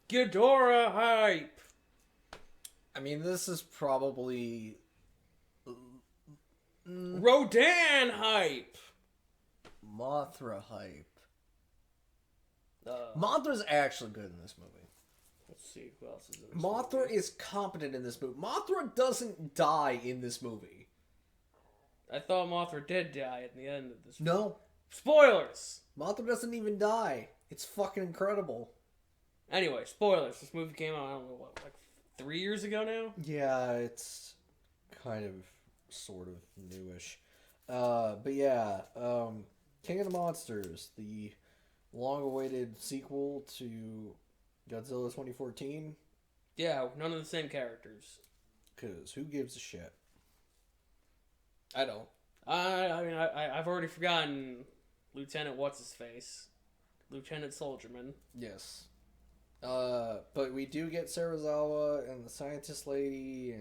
Ghidorah hype. I mean, this is probably Rodan hype. Mothra hype. Uh, Mothra's actually good in this movie. let's see who else is in this Mothra movie. is competent in this movie. Mothra doesn't die in this movie. I thought Mothra did die at the end of this. No, Spoilers. Mothra doesn't even die. It's fucking incredible. Anyway, spoilers. This movie came out, I don't know what, like 3 years ago now? Yeah, it's kind of, sort of newish. But yeah, King of the Monsters, the long-awaited sequel to Godzilla 2014. Yeah, none of the same characters. Because who gives a shit? I don't. I've already forgotten Lieutenant What's-His-Face. Lieutenant Soldierman. Yes. But we do get Serizawa and the scientist lady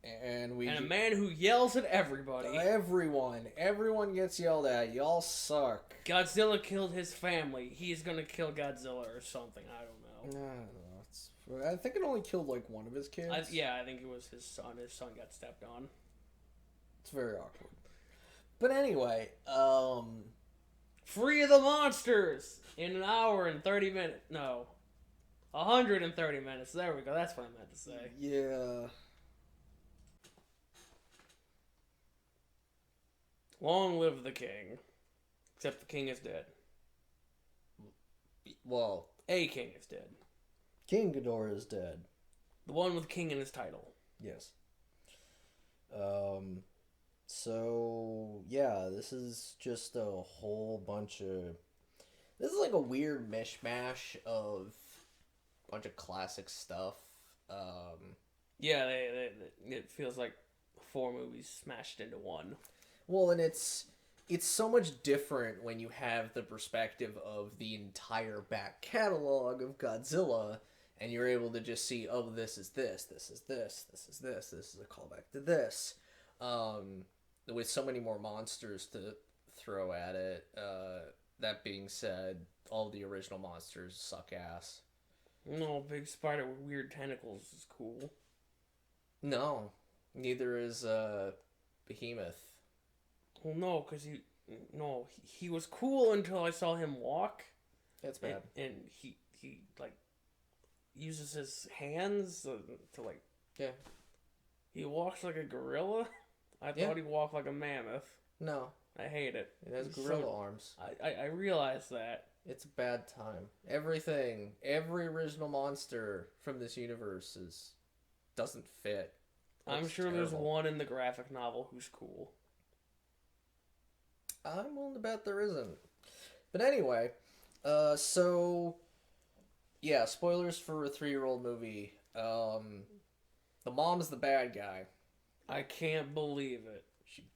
and a man who yells at everybody. Everyone gets yelled at. Y'all suck. Godzilla killed his family. He's gonna kill Godzilla or something. I don't know. I think it only killed like one of his kids. I think it was his son. His son got stepped on. It's very awkward. But anyway, Free of the monsters in an hour and 30 minutes. No, 130 minutes. There we go. That's what I meant to say. Yeah. Long live the king. Except the king is dead. Well, A king is dead. King Ghidorah is dead. The one with king in his title. Yes. So yeah, this is just a whole bunch of. This is like a weird mishmash of a bunch of classic stuff. Yeah, it feels like 4 movies smashed into one. Well, and it's so much different when you have the perspective of the entire back catalog of Godzilla, and you're able to just see, oh, this is this, this is this, this is this, this is a callback to this. With so many more monsters to throw at it. That being said, all the original monsters suck ass. No, big spider with weird tentacles is cool. No, neither is Behemoth. Well, no, because he was cool until I saw him walk. That's bad. And he like uses his hands to like. Yeah. He walks like a gorilla. I thought he walked like a mammoth. No. I hate it. It has gorilla arms. I realize that. It's a bad time. Every original monster from this universe doesn't fit. I'm sure there's one in the graphic novel who's cool. I'm willing to bet there isn't. But anyway, so yeah, spoilers for a 3-year-old movie. The mom's the bad guy. I can't believe it.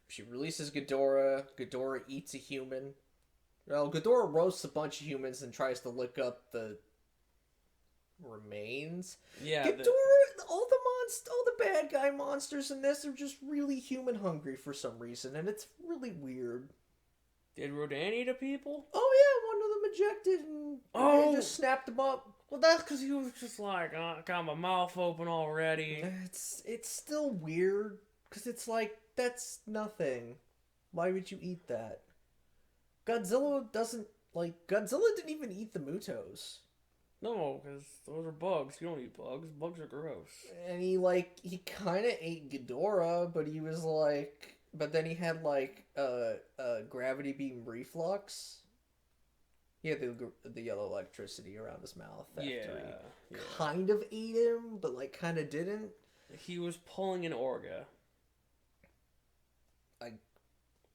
She releases Ghidorah. Ghidorah eats a human. Well, Ghidorah roasts a bunch of humans and tries to lick up the remains. Yeah. Ghidorah, all the bad guy monsters in this are just really human hungry for some reason, and it's really weird. Did Rodan eat a people? Oh yeah, one of them ejected and just snapped him up. Well, that's because he was just like, got my mouth open already. It's still weird, because it's like, that's nothing. Why would you eat that? Godzilla didn't even eat the Mutos. No, because those are bugs. You don't eat bugs. Bugs are gross. And he kind of ate Ghidorah, but then he had gravity beam reflux. He had the yellow electricity around his mouth after he kind of ate him, but kind of didn't. He was pulling an Orga.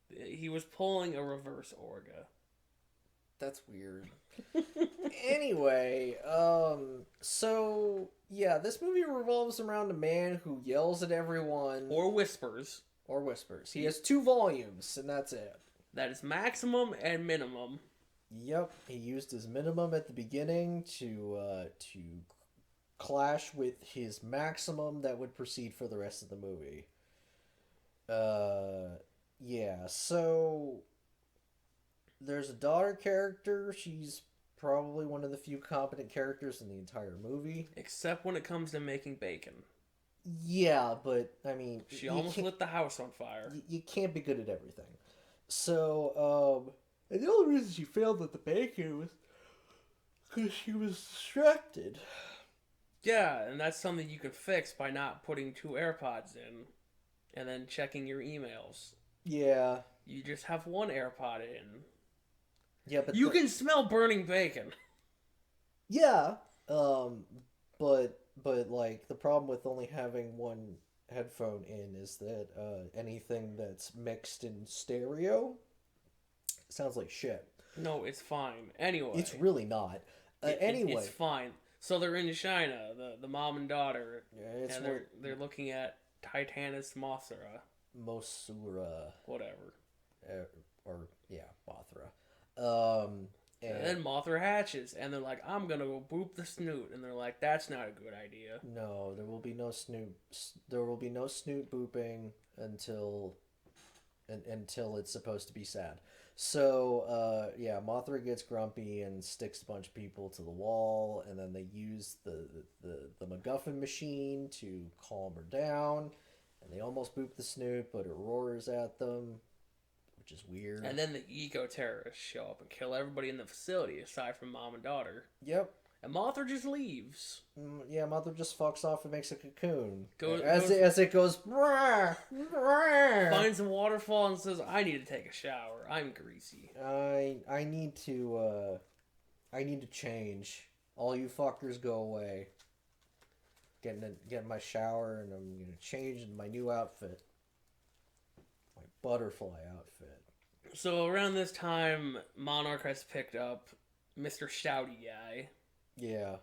He was pulling a reverse Orga. That's weird. Anyway, so yeah, this movie revolves around a man who yells at everyone. Or whispers. He has 2 volumes, and that's it. That is maximum and minimum. Yep, he used his minimum at the beginning to clash with his maximum that would proceed for the rest of the movie. Yeah, so there's a daughter character. She's probably one of the few competent characters in the entire movie. Except when it comes to making bacon. Yeah, but I mean, She almost lit the house on fire. You can't be good at everything. So, and the only reason she failed at the bacon was because she was distracted. Yeah, and that's something you can fix by not putting 2 AirPods in and then checking your emails. Yeah. You just have 1 AirPod in. Yeah, but you can smell burning bacon. Yeah. But like the problem with only having 1 headphone in is that anything that's mixed in stereo sounds like shit. No, it's fine. Anyway. It's really not. Anyway. It's fine. So they're in China, the mom and daughter, Yeah, and they're looking at Titanus Mothra. Mosura. Whatever. Mothra. And then Mothra hatches, and they're like, I'm gonna go boop the snoot. And they're like, that's not a good idea. No, there will be no snoot. There will be no snoot booping until it's supposed to be sad. So, Mothra gets grumpy and sticks a bunch of people to the wall, and then they use the MacGuffin machine to calm her down, and they almost boop the snoot, but it roars at them, which is weird. And then the eco-terrorists show up and kill everybody in the facility, aside from mom and daughter. Yep. And Mothra just leaves. Yeah, Mother just fucks off and makes a cocoon. As it goes... Finds a waterfall and says, I need to take a shower. I'm greasy. I need to change. All you fuckers go away. Getting my shower, and I'm gonna change into my new outfit. My butterfly outfit. So around this time, Monarch has picked up Mr. Shouty Guy. Yeah,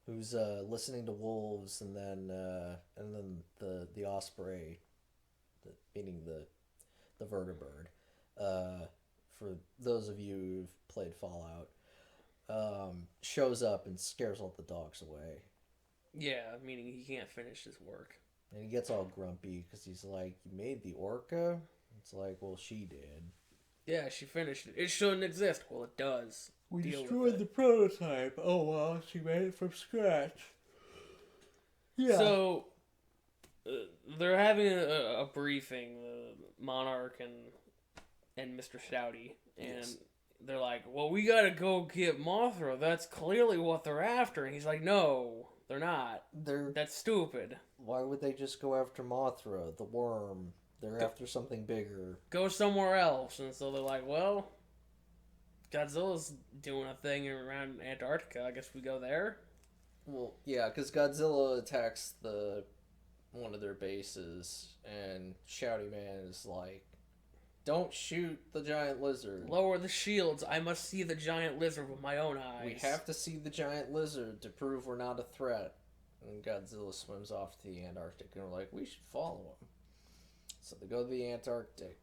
who's listening to wolves, and then the osprey, meaning the vertibird. For those of you who've played Fallout, shows up and scares all the dogs away. Yeah, meaning he can't finish his work. And he gets all grumpy because he's like, "You made the orca?" It's like, well, she did. Yeah, she finished it. It shouldn't exist. Well, it does. We Deal destroyed the prototype. Oh, well, she made it from scratch. Yeah. So, they're having a briefing, Monarch and Mr. Stouty, and Yes. they're like, well, we gotta go get Mothra. That's clearly what they're after. And he's like, no, they're not. That's stupid. Why would they just go after Mothra, the worm? They're after something bigger. Go somewhere else. And so they're like, well, Godzilla's doing a thing around Antarctica. I guess we go there. Well, yeah, because Godzilla attacks one of their bases, and Shouty Man is like, "Don't shoot the giant lizard. Lower the shields. I must see the giant lizard with my own eyes. We have to see the giant lizard to prove we're not a threat." And Godzilla swims off to the Antarctic, and we're like, we should follow him. So they go to the Antarctic,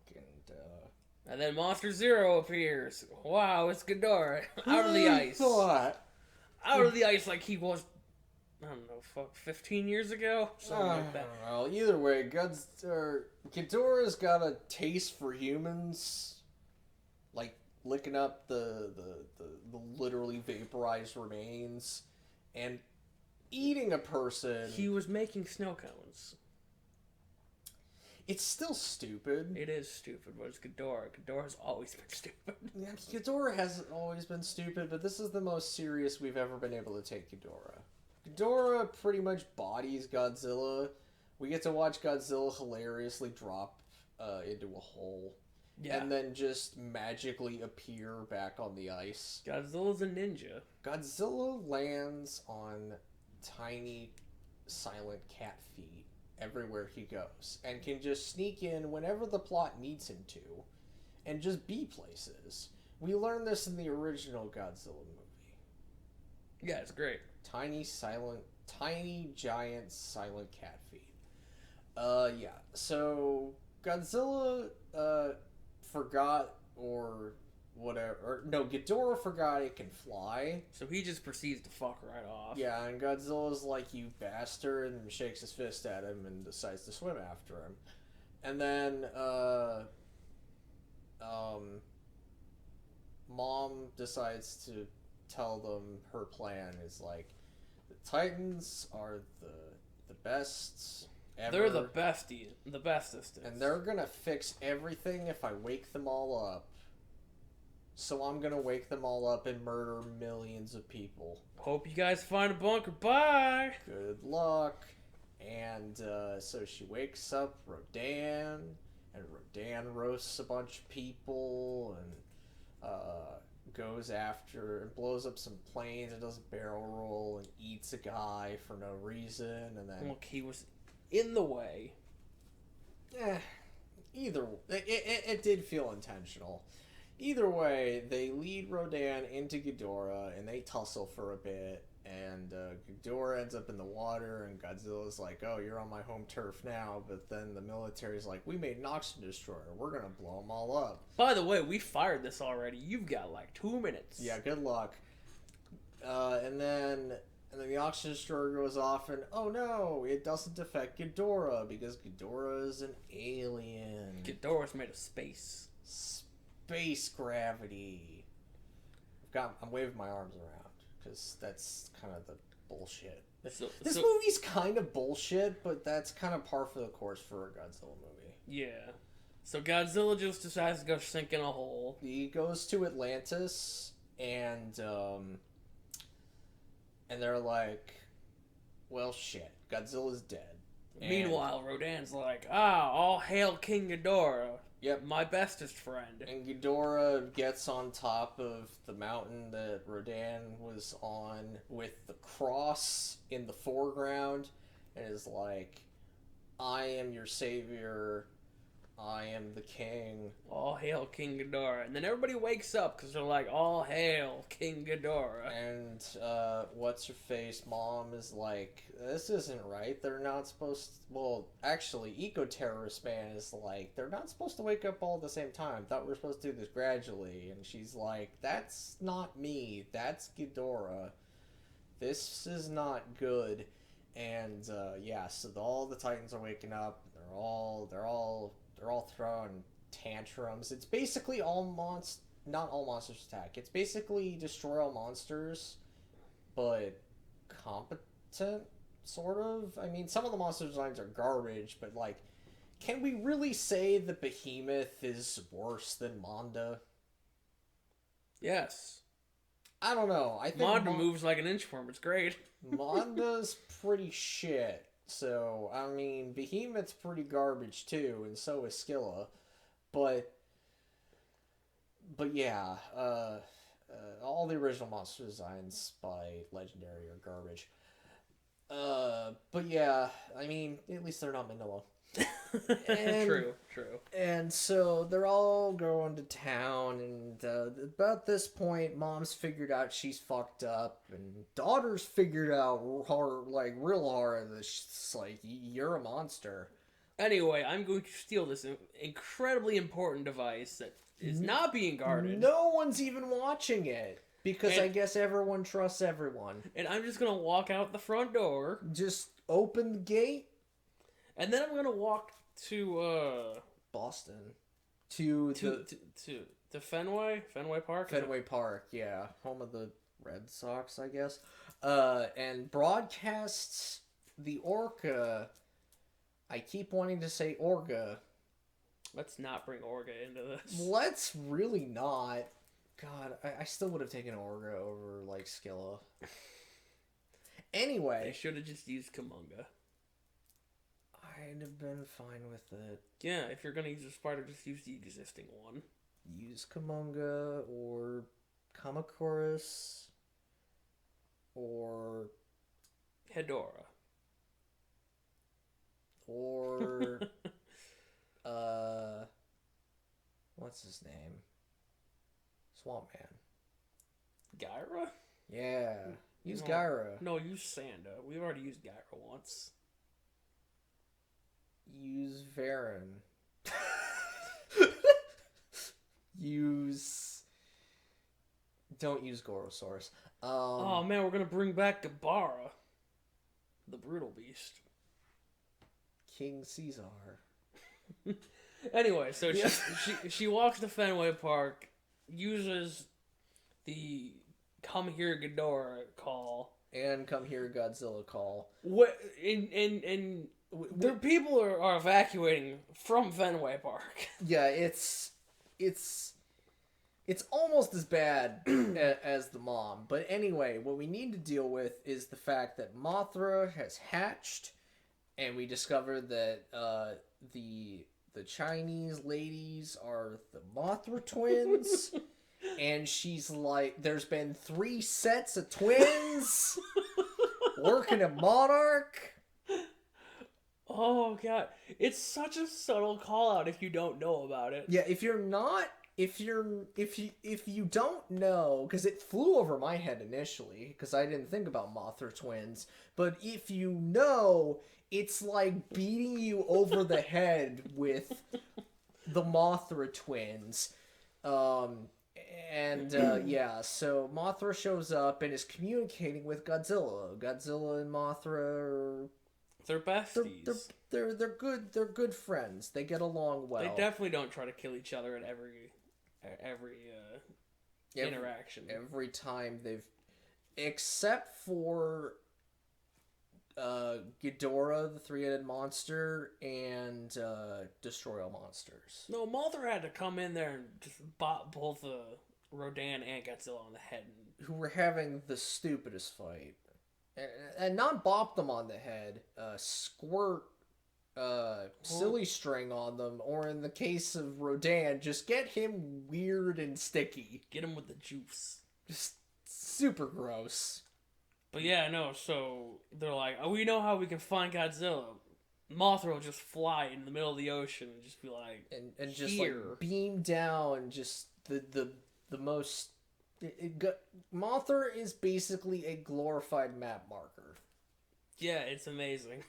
And then Monster Zero appears. Wow, it's Ghidorah. Out of the ice. Out of the ice like he was, I don't know, 15 years ago? Something like that. Well, either way, Ghidorah's got a taste for humans. Like, licking up the literally vaporized remains. And eating a person. He was making snow cones. It's still stupid. It is stupid, but it's Ghidorah. Ghidorah's always been stupid. Yeah, Ghidorah has always been stupid, but this is the most serious we've ever been able to take Ghidorah. Ghidorah pretty much bodies Godzilla. We get to watch Godzilla hilariously drop into a hole. Yeah. And then just magically appear back on the ice. Godzilla's a ninja. Godzilla lands on tiny, silent cat feet everywhere he goes, and can just sneak in whenever the plot needs him to, and just be places. We learned this in the original Godzilla movie. Yeah, it's great. Tiny, giant, silent cat feet. Yeah. So Godzilla forgot or whatever. Or, no, Ghidorah forgot it can fly. So he just proceeds to fuck right off. Yeah, and Godzilla's like, you bastard, and shakes his fist at him and decides to swim after him. And then, Mom decides to tell them her plan is like, the Titans are the best ever. They're the bestest. And they're gonna fix everything if I wake them all up. So I'm gonna wake them all up and murder millions of people. Hope you guys find a bunker. Bye! Good luck. And so she wakes up Rodan, and Rodan roasts a bunch of people, and goes after and blows up some planes and does a barrel roll and eats a guy for no reason, and then... Look, he was in the way. Either... It did feel intentional. Either way, they lead Rodan into Ghidorah, and they tussle for a bit, and Ghidorah ends up in the water, and Godzilla's like, oh, you're on my home turf now, but then the military's like, we made an oxygen destroyer, we're gonna blow them all up. By the way, we fired this already. You've got like 2 minutes. Yeah, good luck. And then the oxygen destroyer goes off, and oh no, it doesn't affect Ghidorah, because Ghidorah is an alien. Ghidorah's made of space. Space gravity. I'm waving my arms around because that's kind of the bullshit. This movie's kind of bullshit, but that's kind of par for the course for a Godzilla movie. Yeah. So Godzilla just decides to go sink in a hole. He goes to Atlantis, and they're like, well, shit, Godzilla's dead. Meanwhile, Rodan's like, all hail King Ghidorah. Yep. My bestest friend. And Ghidorah gets on top of the mountain that Rodan was on with the cross in the foreground and is like, I am your savior. I am the king. All hail King Ghidorah. And then everybody wakes up because they're like, all hail King Ghidorah. And what's-her-face mom is like, this isn't right. They're not supposed to... Well, actually, Eco-Terrorist Man is like, they're not supposed to wake up all at the same time. Thought we were supposed to do this gradually. And she's like, that's not me. That's Ghidorah. This is not good. And, yeah, so all the Titans are waking up. They're all throwing tantrums. It's basically not all monsters attack. It's basically destroy all monsters, but competent, sort of. I mean, some of the monster designs are garbage, but like, can we really say the Behemoth is worse than Monda? Yes. I don't know. I think Monda moves like an inchworm. It's great. Monda's pretty shit. So, I mean, Behemoth's pretty garbage too, and so is Scylla. But yeah, all the original monster designs by Legendary are garbage. But yeah, I mean, at least they're not Manila. True. And so they're all going to town, and about this point, Mom's figured out she's fucked up, and Daughter's figured out real hard that she's like, you're a monster. Anyway, I'm going to steal this incredibly important device that is not being guarded. No one's even watching it, because I guess everyone trusts everyone. And I'm just going to walk out the front door. Just open the gate. And then I'm going to walk to, Boston. To Fenway Park? Fenway Park, yeah. Home of the Red Sox, I guess. And broadcasts the Orca. I keep wanting to say Orga. Let's not bring Orga into this. Let's really not. God, I still would have taken Orga over, like, Scylla. Anyway. They should have just used Kumonga. I'd have been fine with it. Yeah, if you're going to use a spider, just use the existing one. Use Kumonga or Kamakuris or Hedorah. Or what's his name? Swamp Man. Gyra? Yeah. Use Gyra. No, use Sanda. We've already used Gyra once. Use Varen. Don't use Gorosaurus. Oh man, we're gonna bring back Gabara. The brutal beast. King Caesar. Anyway, so she walks to Fenway Park, uses the "Come here, Ghidorah" call. And "Come here, Godzilla" call. What and their people are evacuating from Fenway Park. Yeah, it's almost as bad as the mom. But anyway, what we need to deal with is the fact that Mothra has hatched, and we discovered that the Chinese ladies are the Mothra twins. And she's like, there's been 3 sets of twins working at Monarch. Oh god, it's such a subtle call out if you don't know about it. Yeah, if you don't know, because it flew over my head initially, because I didn't think about Mothra twins, but if you know, it's like beating you over the head with the Mothra twins. Yeah, so Mothra shows up and is communicating with Godzilla. Godzilla and Mothra they're besties. They're good. They're good friends. They get along well. They definitely don't try to kill each other at every interaction. Every time they've, except for Ghidorah, the 3-headed monster, and Destroy All Monsters. No, Mothra had to come in there and just bop both Rodan and Godzilla on the head. Who were having the stupidest fight. And not bop them on the head, squirt silly string on them, or in the case of Rodan, just get him weird and sticky. Get him with the juice. Just super gross. But yeah, no, so they're like, oh, we know how we can find Godzilla. Mothra will just fly in the middle of the ocean and just be like, and just like beam down just the most... Mothra is basically a glorified map marker. Yeah, it's amazing.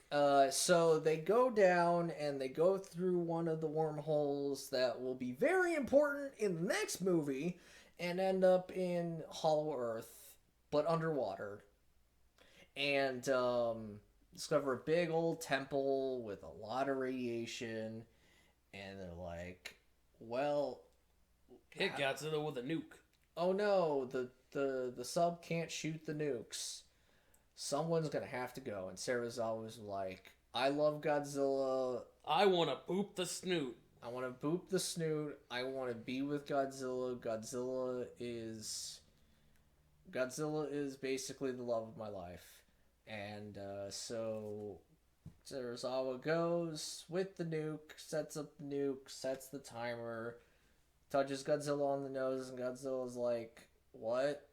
So they go down and they go through one of the wormholes that will be very important in the next movie and end up in Hollow Earth, but underwater. And discover a big old temple with a lot of radiation. And they're like, well... Hit Godzilla with a nuke. Oh no, the sub can't shoot the nukes. Someone's gonna have to go. And Serizawa's like, I love Godzilla. I want to boop the snoot. I want to boop the snoot. I want to be with Godzilla. Godzilla is basically the love of my life. And so Serizawa goes with the nuke, sets up the nuke, sets the timer, touches Godzilla on the nose, and Godzilla's like, what?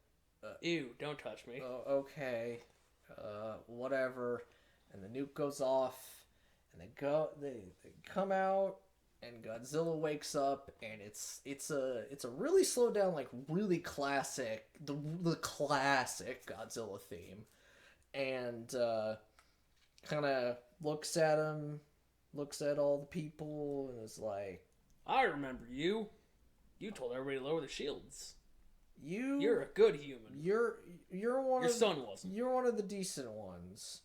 Ew, don't touch me. Okay. Whatever. And the nuke goes off, and they come out, and Godzilla wakes up, and it's a really slowed down, like really classic, the classic Godzilla theme. And kind of looks at him, looks at all the people, and is like, I remember you. You told everybody to lower the shields. You're a good human. You're one. Your son wasn't. You're one of the decent ones.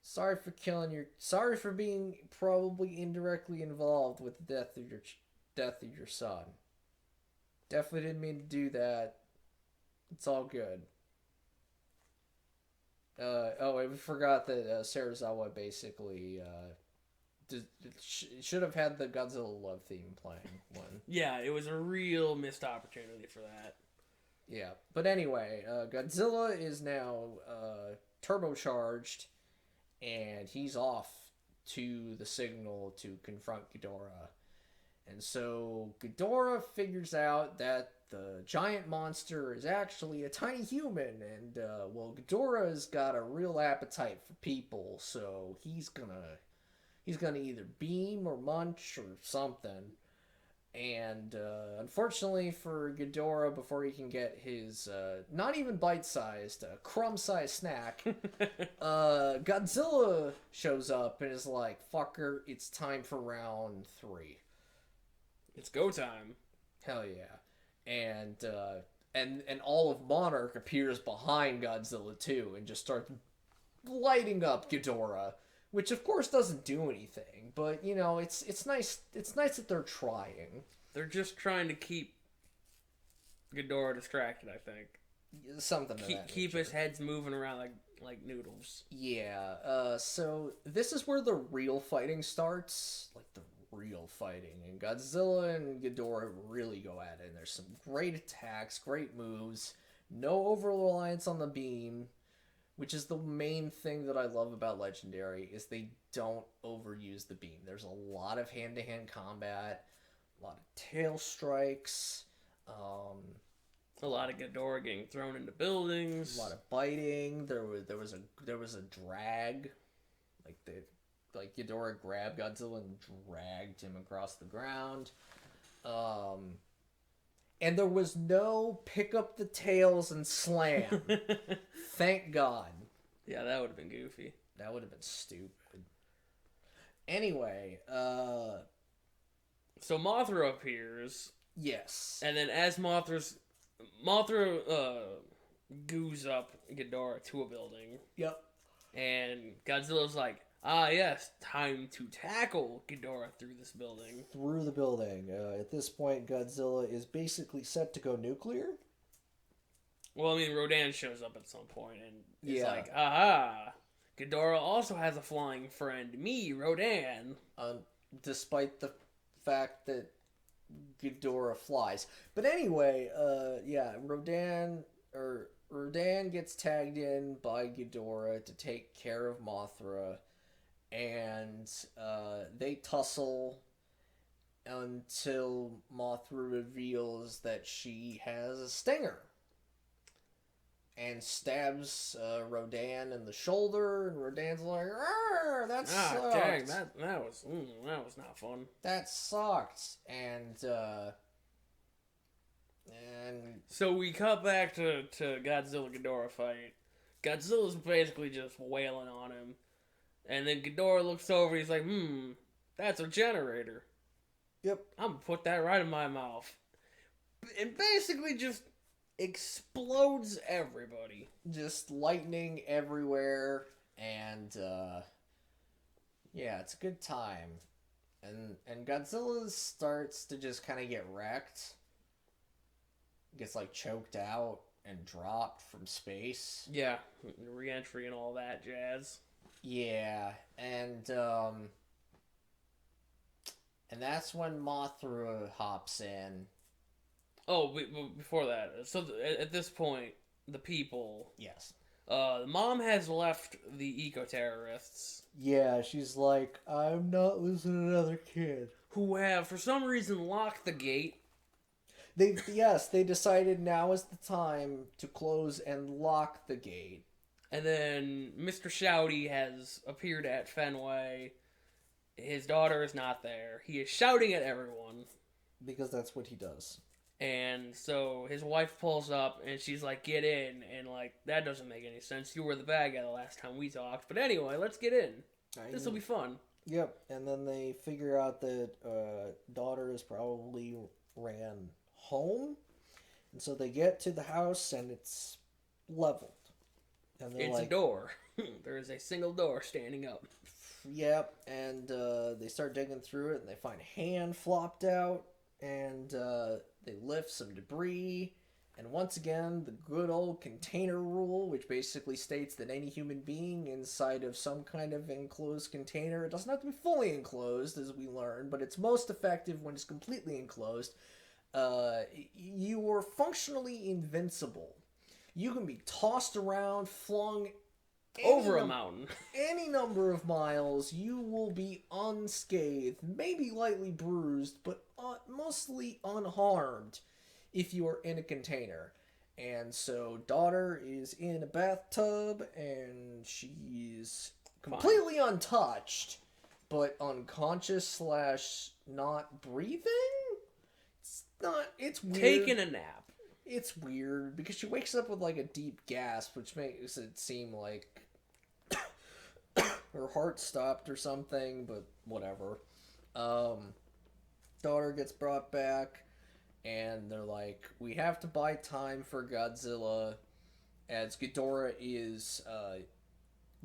Sorry for being probably indirectly involved with the death of your son. Definitely didn't mean to do that. It's all good. We forgot that Serizawa basically should have had the Godzilla love theme playing one. Yeah, it was a real missed opportunity for that. Yeah, but anyway, Godzilla is now turbocharged, and he's off to the signal to confront Ghidorah. And so Ghidorah figures out that the giant monster is actually a tiny human, and Ghidorah's got a real appetite for people, so he's gonna either beam or munch or something. And unfortunately for Ghidorah, before he can get his not even bite-sized, crumb-sized snack, Godzilla shows up and is like, "Fucker, it's time for round 3. It's go time." Hell yeah! And all of Monarch appears behind Godzilla too, and just starts lighting up Ghidorah. Which of course doesn't do anything, but you know, it's nice that they're trying. They're just trying to keep Ghidorah distracted, I think. Something to that keep nature. his heads moving around like noodles. Yeah. So this is where the real fighting starts. Like the real fighting. And Godzilla and Ghidorah really go at it. And there's some great attacks, great moves. No over-reliance on the beam. Which is the main thing that I love about Legendary, is they don't overuse the beam. There's a lot of hand-to-hand combat, a lot of tail strikes, a lot of Ghidorah getting thrown into buildings, a lot of biting. There was a drag, like Ghidorah grabbed Godzilla and dragged him across the ground. And there was no pick up the tails and slam. Thank God. Yeah, that would have been goofy. That would have been stupid. Anyway, so Mothra appears. Yes. And then as Mothra goos up Ghidorah to a building. Yep. And Godzilla's like, ah, yes, time to tackle Ghidorah through this building. Through the building. At this point, Godzilla is basically set to go nuclear. Well, I mean, Rodan shows up at some point and is like, aha, Ghidorah also has a flying friend, me, Rodan. Despite the fact that Ghidorah flies. But anyway, Rodan gets tagged in by Ghidorah to take care of Mothra. And they tussle until Mothra reveals that she has a stinger. And stabs Rodan in the shoulder, and Rodan's like, that sucked. Dang, that was not fun. That sucked. And so we cut back to Godzilla Ghidorah fight. Godzilla's basically just wailing on him. And then Ghidorah looks over, he's like, that's a generator. Yep. I'm gonna put that right in my mouth. And basically just explodes everybody. Just lightning everywhere, and it's a good time. And Godzilla starts to just kind of get wrecked. Gets like choked out and dropped from space. Yeah, re-entry and all that jazz. Yeah, and that's when Mothra hops in. Oh, before that, so at this point, the people. Yes. The mom has left the eco-terrorists. Yeah, she's like, I'm not losing another kid. Who have, for some reason, locked the gate. They decided now is the time to close and lock the gate. And then Mr. Shouty has appeared at Fenway. His daughter is not there. He is shouting at everyone. Because that's what he does. And so his wife pulls up and she's like, get in. And like, that doesn't make any sense. You were the bad guy the last time we talked. But anyway, let's get in. This will be fun. Yep. And then they figure out that daughter is probably ran home. And so they get to the house and it's leveled. And it's a door. There is a single door standing up. Yep. And they start digging through it and they find a hand flopped out. And they lift some debris, and once again, the good old container rule, which basically states that any human being inside of some kind of enclosed container, it doesn't have to be fully enclosed, as we learn, but it's most effective when it's completely enclosed. You are functionally invincible. You can be tossed around, flung over a mountain. Any number of miles, you will be unscathed, maybe lightly bruised, but mostly unharmed if you are in a container. And so, daughter is in a bathtub, and she's completely untouched, but unconscious / not breathing? It's weird. Taking a nap. It's weird, because she wakes up with like a deep gasp, which makes it seem like her heart stopped or something, but whatever. Daughter gets brought back, and they're like, we have to buy time for Godzilla, as Ghidorah is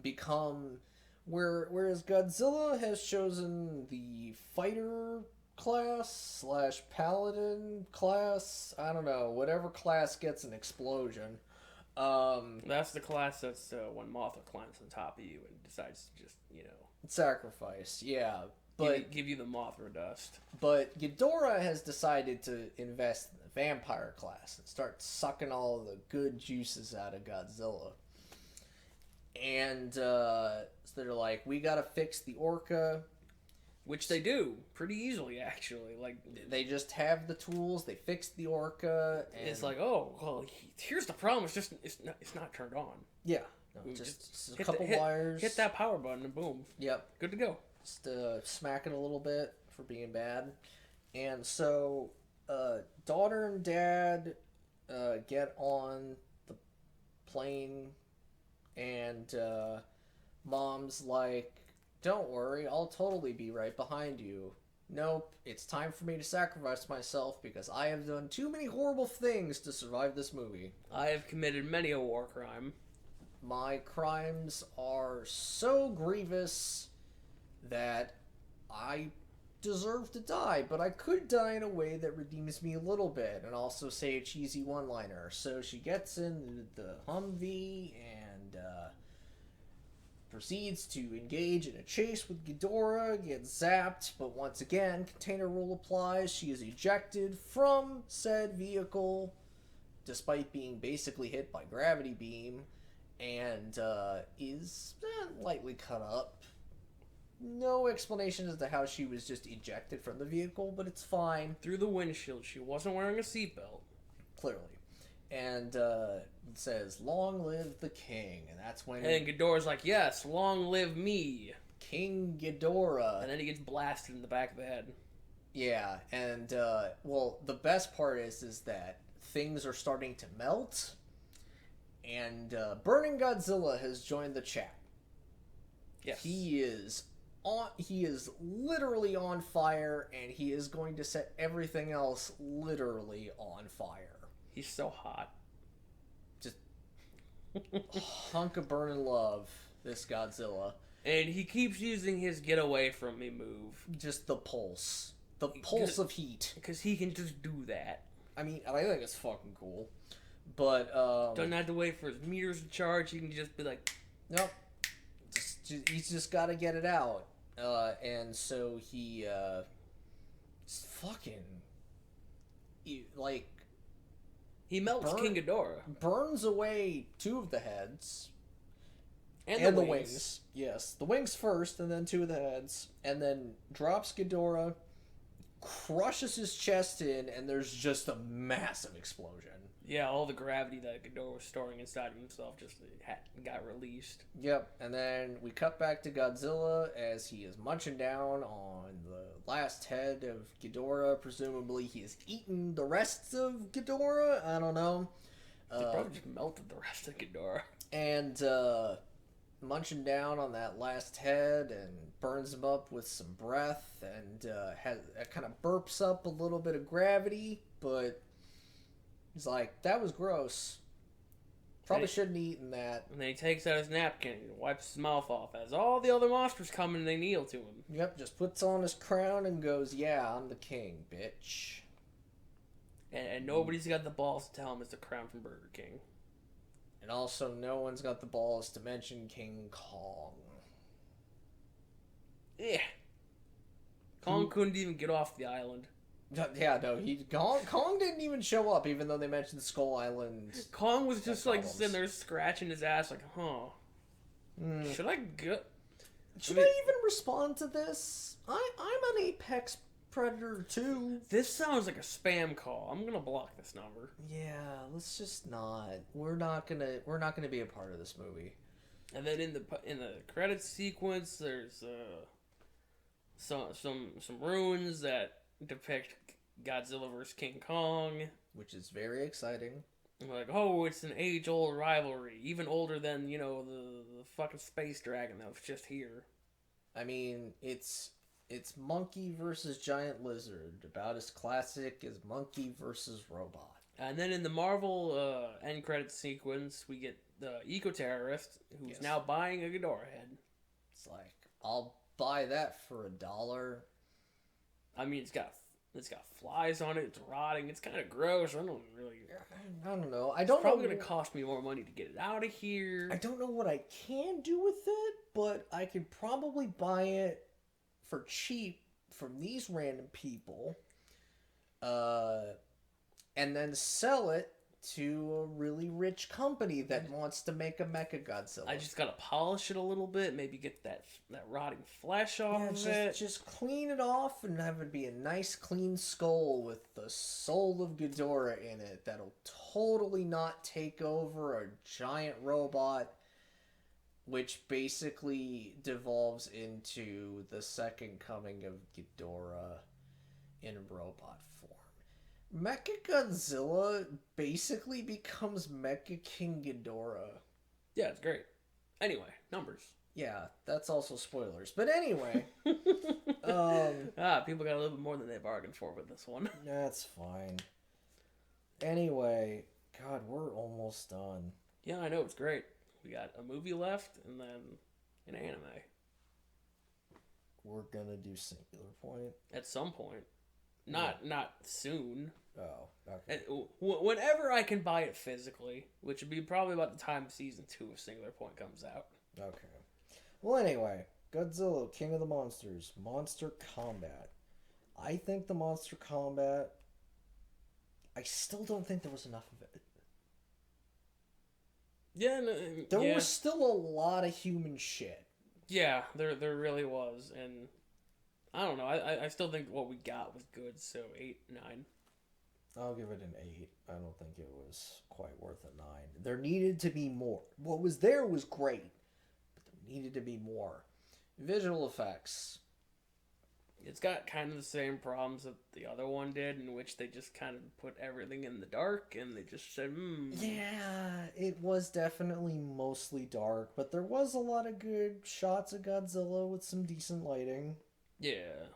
become... Whereas Godzilla has chosen the fighter class / paladin class, I don't know, whatever class gets an explosion. That's the class that's when Mothra climbs on top of you and decides to just, sacrifice, yeah. But give you the Mothra dust. But Ghidorah has decided to invest in the vampire class and start sucking all the good juices out of Godzilla. And so they're like, we gotta fix the orca. Which they do pretty easily, actually. Like, they just have the tools. They fix the orca. And it's like, oh, well, here's the problem. It's just it's not turned on. Yeah, no, just a couple wires. Hit that power button and boom. Yep, good to go. Just smack it a little bit for being bad. And so, daughter and dad get on the plane, and mom's like, don't worry, I'll totally be right behind you. Nope, it's time for me to sacrifice myself because I have done too many horrible things to survive this movie. I have committed many a war crime. My crimes are so grievous that I deserve to die, but I could die in a way that redeems me a little bit and also say a cheesy one-liner. So she gets in the Humvee and proceeds to engage in a chase with Ghidorah, gets zapped, but once again, container rule applies. She is ejected from said vehicle, despite being basically hit by gravity beam, and is lightly cut up. No explanation as to how she was just ejected from the vehicle, but it's fine. Through the windshield. She wasn't wearing a seatbelt. Clearly. And it says, long live the king. And that's when... And Ghidorah's like, yes, long live me. King Ghidorah. And then he gets blasted in the back of the head. Yeah, and, well, the best part is that things are starting to melt. And Burning Godzilla has joined the chat. Yes. He is literally on fire, and he is going to set everything else literally on fire. He's so hot. Just hunk of burning love, this Godzilla. And he keeps using his get away from me move. Just the pulse. The pulse of heat. Because he can just do that. I mean, I think it's fucking cool. But, don't have to wait for his meters to charge. He can just be like, nope. He's just got to get it out. And so he, fucking, he melts King Ghidorah. Burns away two of the heads. And the wings. Yes. The wings first, and then two of the heads. And then drops Ghidorah, crushes his chest in, and there's just a massive explosion. Yeah, all the gravity that Ghidorah was storing inside of himself just got released. Yep, and then we cut back to Godzilla as he is munching down on the last head of Ghidorah. Presumably he has eaten the rest of Ghidorah. I don't know. He probably just melted the rest of Ghidorah. And munching down on that last head and burns him up with some breath and kind of burps up a little bit of gravity, but he's like, that was gross. Probably shouldn't have eaten that. And then he takes out his napkin and wipes his mouth off as all the other monsters come and they kneel to him. Yep, just puts on his crown and goes, yeah, I'm the king, bitch. And nobody's got the balls to tell him it's the crown from Burger King. And also, no one's got the balls to mention King Kong. Yeah. Kong couldn't even get off the island. Yeah, no, Kong didn't even show up, even though they mentioned Skull Island. Kong was just sitting there scratching his ass like, should I go? Should I even respond to this? I'm an apex predator too. This sounds like a spam call. I'm gonna block this number. Yeah, let's just not. We're not gonna be a part of this movie. And then in the credits sequence, there's some ruins that depict Godzilla vs. King Kong, which is very exciting. Like, oh, it's an age-old rivalry, even older than the fucking space dragon that was just here. I mean, it's monkey versus giant lizard, about as classic as monkey versus robot. And then in the Marvel end credits sequence, we get the eco-terrorist who's now buying a Ghidorah head. It's like, I'll buy that for $1. I mean, it's got It's got flies on it. It's rotting. It's kind of gross. I don't know. It's probably going to cost me more money to get it out of here. I don't know what I can do with it, but I could probably buy it for cheap from these random people, and then sell it to a really rich company that wants to make a Mechagodzilla. I just gotta polish it a little bit, maybe get that rotting flesh off of it. Just clean it off and have it be a nice clean skull with the soul of Ghidorah in it that'll totally not take over a giant robot, which basically devolves into the second coming of Ghidorah in robot form. Mechagodzilla basically becomes Mecha King Ghidorah. Yeah, it's great. Anyway, numbers. Yeah, that's also spoilers. But anyway. People got a little bit more than they bargained for with this one. That's fine. Anyway, God, we're almost done. Yeah, I know, it's great. We got a movie left and then an anime. We're gonna do Singular Point? At some point. Not soon. Oh, okay. Whenever I can buy it physically, which would be probably about the time season 2 of Singular Point comes out. Okay. Well, anyway, Godzilla, King of the Monsters, Monster Combat. I think the Monster Combat, I still don't think there was enough of it. Yeah, there was still a lot of human shit. Yeah, there really was, and I don't know. I still think what we got was good. So 8, 9. I'll give it an 8. I don't think it was quite worth a 9. There needed to be more. What was there was great, but there needed to be more. Visual effects. It's got kind of the same problems that the other one did, in which they just kind of put everything in the dark, and they just said, Yeah, it was definitely mostly dark, but there was a lot of good shots of Godzilla with some decent lighting. Yeah.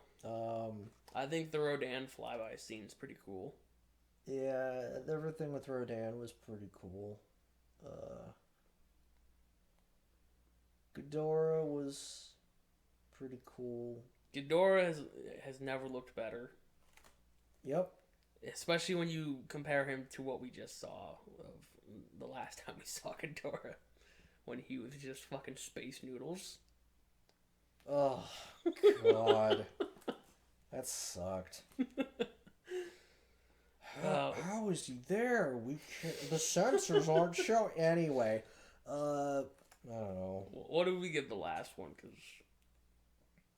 I think the Rodan flyby scene's pretty cool. Yeah, everything with Rodan was pretty cool. Ghidorah was pretty cool. Ghidorah has never looked better. Yep. Especially when you compare him to what we just saw of the last time we saw Ghidorah. When he was just fucking space noodles. Oh, God. That sucked. How is he there? The sensors aren't showing. Anyway, I don't know. What did we give the last one?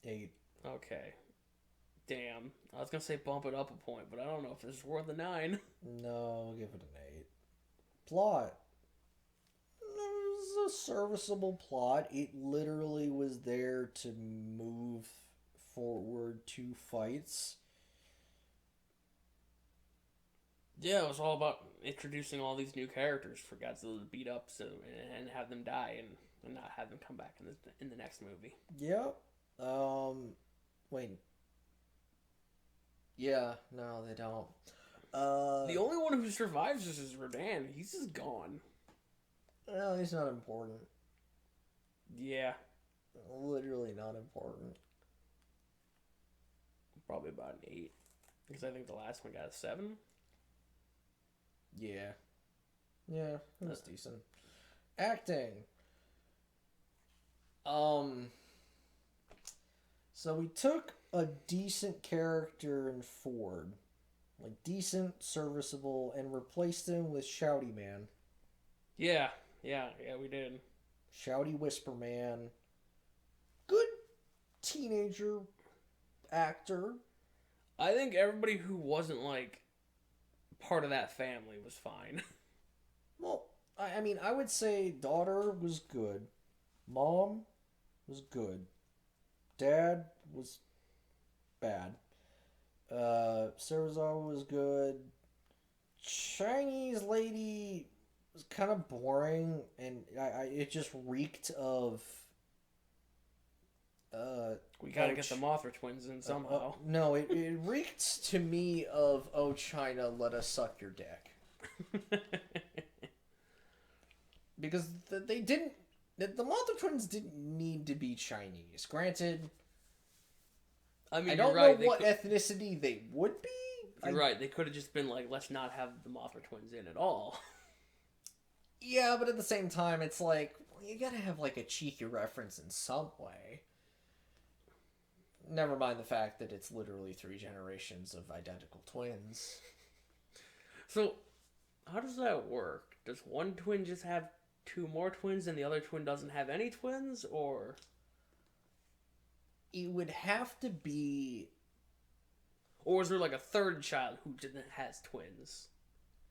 8. Okay. Damn. I was gonna say bump it up a point, but I don't know if this is worth a 9. No, I'll give it an 8. Plot. It was a serviceable plot. It literally was there to move forward 2 fights. Yeah, it was all about introducing all these new characters for Godzilla to beat up and have them die and not have them come back in the next movie. Yep. Wait. Yeah, no, they don't. The only one who survives is Rodan. He's just gone. No, he's not important. Yeah. Literally not important. Probably about an 8. Because I think the last one got a 7. Yeah. Yeah, it was decent. Acting. So we took a decent character in Ford, like decent, serviceable, and replaced him with Shouty Man. Yeah, we did. Shouty Whisper Man. Good teenager actor. I think everybody who wasn't, like, part of that family was fine. Well, I mean, I would say daughter was good. Mom was good. Dad was bad. Sarazawa was good. Chinese lady was kind of boring, and it just reeked of... we gotta get the Mothra twins in somehow. No, it reeked to me of, oh, China, let us suck your dick. Because they didn't... The Mothra twins didn't need to be Chinese. Granted, I mean, I don't know what ethnicity they would be. You're right. They could have just been like, let's not have the Mothra twins in at all. Yeah, but at the same time, it's like, well, you gotta have like a cheeky reference in some way. Never mind the fact that it's literally 3 generations of identical twins. So, how does that work? Does one twin just have 2 more twins and the other twin doesn't have any twins, or? It would have to be... Or is there like a third child who has twins?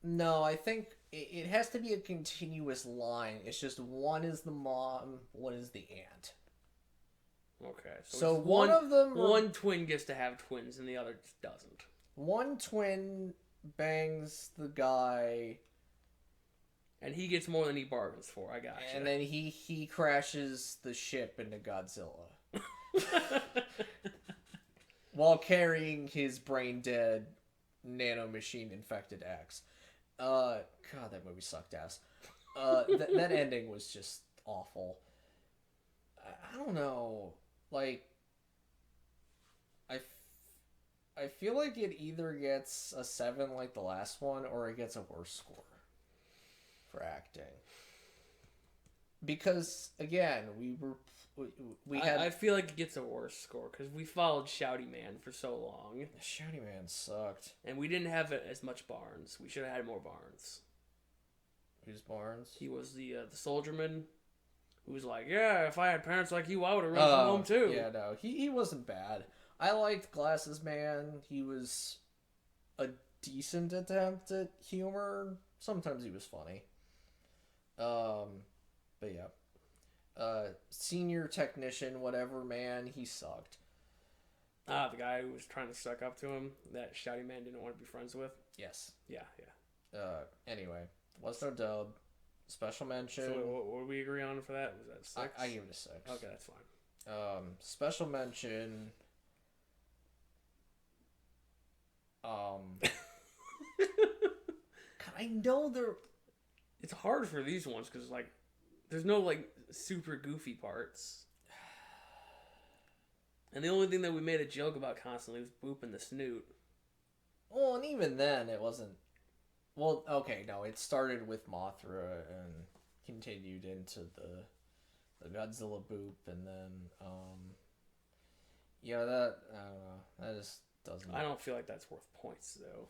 No, I think it has to be a continuous line. It's just one is the mom, one is the aunt. Okay, so one of them... One twin gets to have twins and the other just doesn't. One twin bangs the guy... And he gets more than he bargains for, I gotcha. And then he crashes the ship into Godzilla. While carrying his brain-dead nanomachine infected axe. God, that movie sucked ass. That ending was just awful. I don't know. Like, I feel like it either gets a 7 like the last one, or it gets a worse score for acting. Because, again, I feel like it gets a worse score, because we followed Shouty Man for so long. Shouty Man sucked. And we didn't have as much Barnes. We should have had more Barnes. Who's Barnes? He was the soldierman who was like, yeah, if I had parents like you, I would have run from home too. Yeah, no, he wasn't bad. I liked Glasses Man. He was a decent attempt at humor. Sometimes he was funny. But yeah. Senior technician, whatever, man, he sucked. The guy who was trying to suck up to him, that Shouty Man didn't want to be friends with? Yes. Yeah. Anyway, was no dub. Special mention. So what did we agree on for that? Was that 6? I give it a 6. Okay, that's fine. Special mention. I know they're... It's hard for these ones because, like, there's no, like, super goofy parts. And the only thing that we made a joke about constantly was booping the snoot. Well, and even then, it wasn't... Well, okay, no, it started with Mothra and continued into the Godzilla boop, and then, yeah, that, I don't know, that just doesn't... I don't feel like that's worth points, though.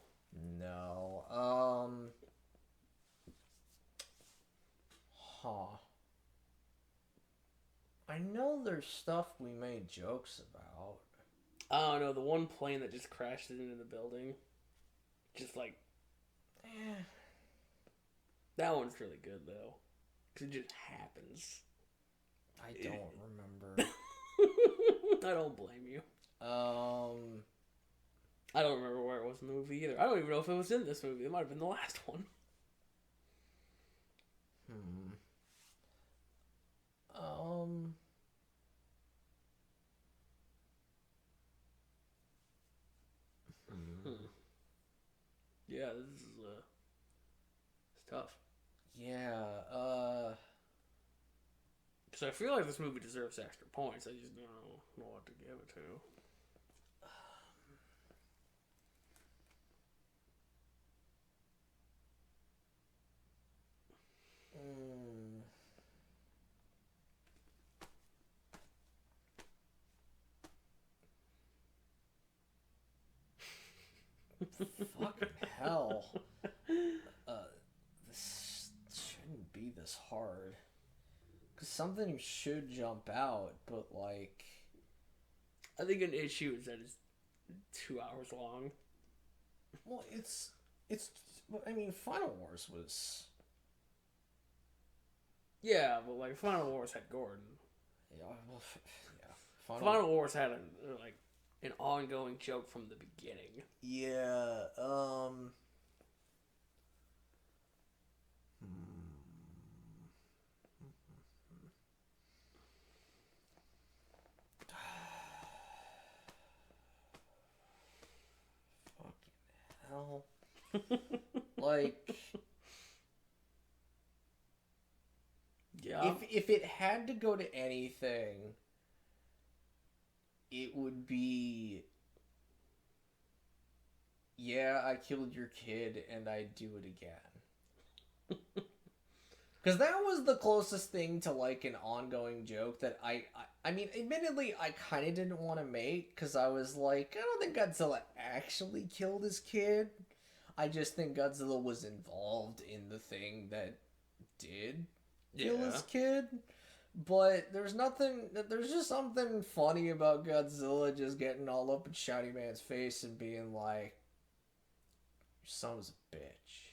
No, I know there's stuff we made jokes about. I don't know, the one plane that just crashed into the building. Just like... That one's really good, though. Because it just happens. I don't remember. I don't blame you. I don't remember where it was in the movie either. I don't even know if it was in this movie. It might have been the last one. Yeah, this is it's tough. Yeah, because I feel like this movie deserves extra points. I just don't know what to give it to. Fucking hell. This shouldn't be this hard. Because something should jump out, but like... I think an issue is that it's 2 hours long. Well, it's... I mean, Final Wars was... Yeah, but like Final Wars had Gordon. Yeah, well, yeah. Final Wars had an ongoing joke from the beginning. Yeah, Fucking hell. Like... Yeah. If it had to go to anything, it would be, yeah, I killed your kid and I'd do it again. Because that was the closest thing to, like, an ongoing joke that I mean, admittedly, I kind of didn't want to make, because I was like, I don't think Godzilla actually killed his kid. I just think Godzilla was involved in the thing that did kill his kid. But there's just something funny about Godzilla just getting all up in Shouty Man's face and being like, your son was a bitch.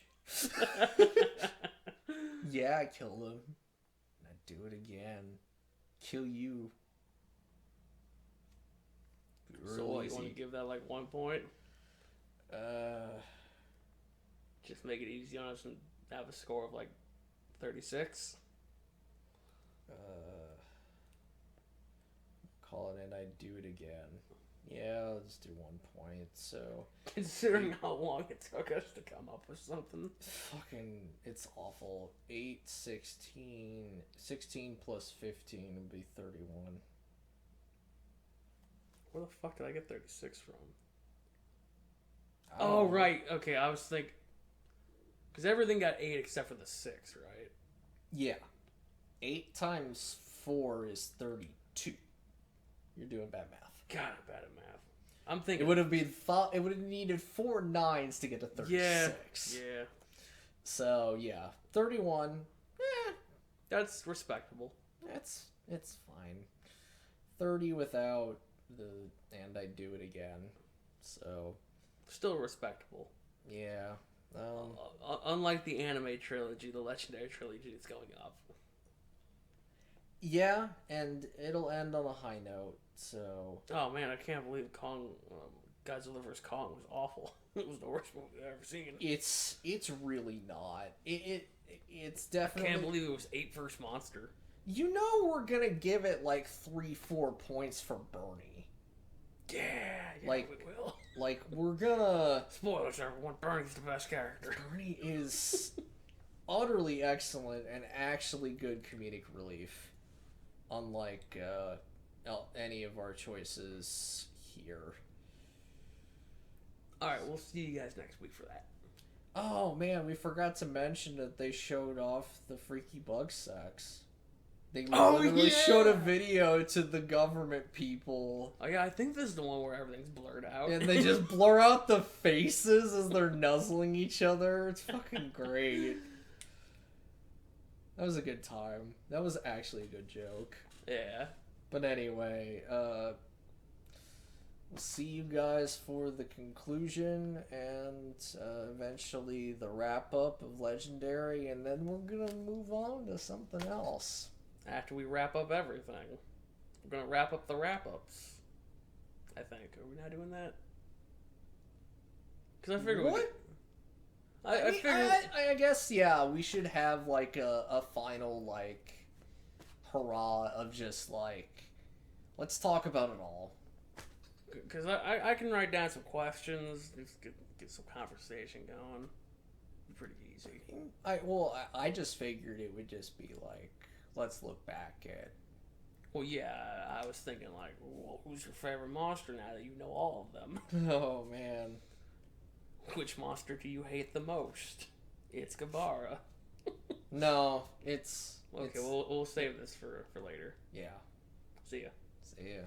Yeah, I killed him. And I'd do it again. Kill you. Really so what, you want to give that like 1 point? Just make it easy on us and have a score of like 36. Call it and I'd do it again. Yeah, let's do 1 point. So, considering how long it took us to come up with something, it's awful. 8, 16, 16 plus 15 would be 31. Where the fuck did I get 36 from? Oh, right. Okay, I was thinking, because everything got 8 except for the 6, right? Yeah. 8 times 4 is 32. You're doing bad math. God, I'm bad at math. I'm thinking it would have needed 4 9s to get to 36. Yeah. So yeah, 31. That's respectable. It's fine. 30 without the and I do it again. So still respectable. Yeah. Unlike the anime trilogy, the legendary trilogy is going up. Yeah, and it'll end on a high note. So. Oh man, I can't believe Godzilla vs. Kong was awful. It was the worst movie I've ever seen. It's really not. It's definitely. I can't believe it was 8 first monster. You know we're gonna give it like 3-4 points for Bernie. Yeah, like we will. Like we're gonna. Spoilers, everyone. Bernie's the best character. Bernie is utterly excellent and actually good comedic relief, unlike any of our choices here. Alright, we'll see you guys next week for that. Oh man, we forgot to mention that they showed off the freaky bug sex. They literally showed a video to the government people. Oh yeah, I think this is the one where everything's blurred out. And they just blur out the faces as they're nuzzling each other. It's fucking great. That was a good time. That was actually a good joke. Yeah. But anyway, we'll see you guys for the conclusion and eventually the wrap-up of Legendary, and then we're going to move on to something else. After we wrap up everything. We're going to wrap up the wrap-ups. I think. Are we not doing that? Because I figured... What? I guess, yeah, we should have, like, a final, like, hurrah of just, like, let's talk about it all. Because I can write down some questions, just get some conversation going. Pretty easy. I just figured it would just be, like, let's look back at... Well, yeah, I was thinking, like, well, who's your favorite monster now that you know all of them? Oh, man. Which monster do you hate the most? It's Gabara. No, it's... Okay, we'll save this for later. Yeah. See ya. See ya.